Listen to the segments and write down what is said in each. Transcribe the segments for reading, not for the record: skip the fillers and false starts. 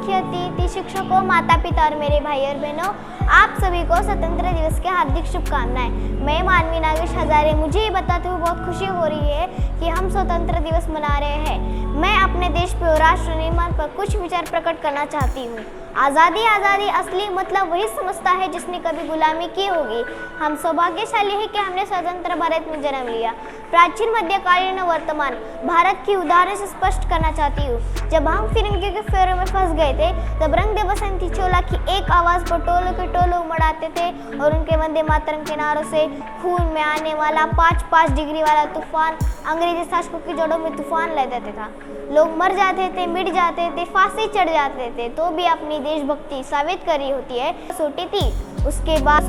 मुख्य अतिथि, शिक्षकों, माता पिता और मेरे भाई और बहनों, आप सभी को स्वतंत्र दिवस की हार्दिक शुभकामनाएं। मैं मानवी नागेश हजारे। मुझे ये बताते हुए बहुत खुशी हो रही है कि हम स्वतंत्र दिवस मना रहे हैं। मैं अपने देश पे और राष्ट्र निर्माण पर कुछ विचार प्रकट करना चाहती हूँ। आज़ादी आज़ादी असली मतलब वही समझता है जिसने कभी गुलामी की होगी। हम सौभाग्यशाली हैं कि हमने स्वतंत्र भारत में जन्म लिया। प्राचीन, मध्यकालीन और वर्तमान भारत की उदाहरण से स्पष्ट करना चाहती हूँ। जब हम फिरंगी के फेरों में फंस गए थे, तब रंग दे बसंती चोला की एक आवाज़ पर टोलों के टोलों उमड़ाते थे और उनके वंदे मातरम के नारों से खून में आने वाला 5-5 डिग्री वाला तूफान अंग्रेजी शासकों की जड़ों में तूफान ला देता था। लोग मर जाते थे, मिट जाते थे, फांसी चढ़ जाते थे, तो भी अपनी देशभक्ति साबित करी होती है। सोटी थी, उसके बाद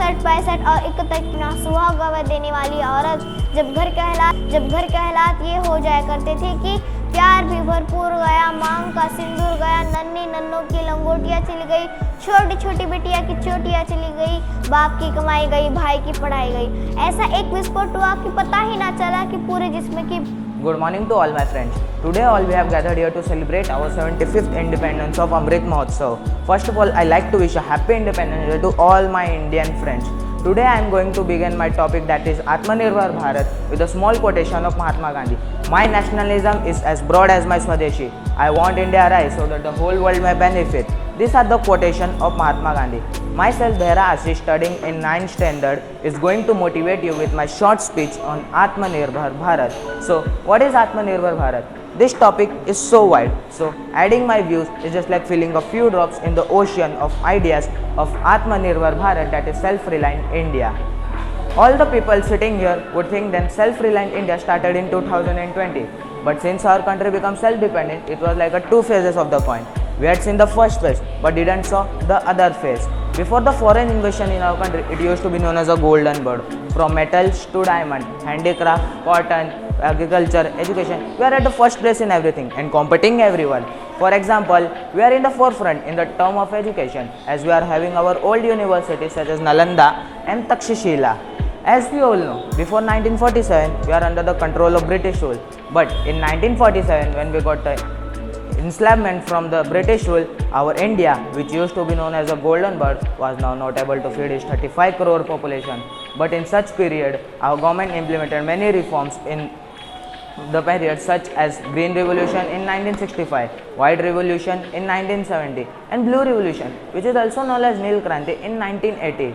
65 और 71 सुहाग गवा देने वाली औरत। जब घर के हालात ये हो जाया करते थे कि प्यार भी भरपूर गया, मांग का सिंदूर गया, नन्ही नन्नों की लंगोटियाँ चली गई, छोटी छोटी बिटिया की चोटियाँ चली गई, बाप की कमाई गई, भाई की पढ़ाई गई। ऐसा एक विस्फोट हुआ कि पता ही ना चला कि पूरे जिस्म की। Good morning to all my friends. Today all we have gathered here to celebrate our 75th independence of Amrit Mahotsav. First of all, I like to wish a happy Independence Day to all my Indian friends. Today I am going to begin my topic, that is Atmanirbhar Bharat, with a small quotation of Mahatma Gandhi. My nationalism is as broad as my Swadeshi. I want India rise so that the whole world may benefit. These are the quotation of Mahatma Gandhi. Myself, Behra Ashish, studying in 9th standard, is going to motivate you with my short speech on Atmanirbhar Bharat. So, what is Atmanirbhar Bharat? This topic is so wide, so adding my views is just like filling a few drops in the ocean of ideas of Atmanirbhar Bharat, that is self-reliant India. All the people sitting here would think that self-reliant India started in 2020. But since our country became self-dependent, it was like a two phases of the coin. We had seen the first phase, but didn't saw the other phase. Before the foreign invasion in our country, it used to be known as a golden bird. From metals to diamond, handicraft, cotton, agriculture, education, we are at the first place in everything and competing everyone. For example, we are in the forefront in the term of education, as we are having our old universities such as Nalanda and Takshashila. As we all know, before 1947, we are under the control of British rule. But in 1947, when we got the enslavement from the British rule, our India, which used to be known as a golden bird, was now not able to feed its 35 crore population. But in such period, our government implemented many reforms in the period, such as Green Revolution in 1965, White Revolution in 1970, and Blue Revolution, which is also known as Neel Kranti, in 1980.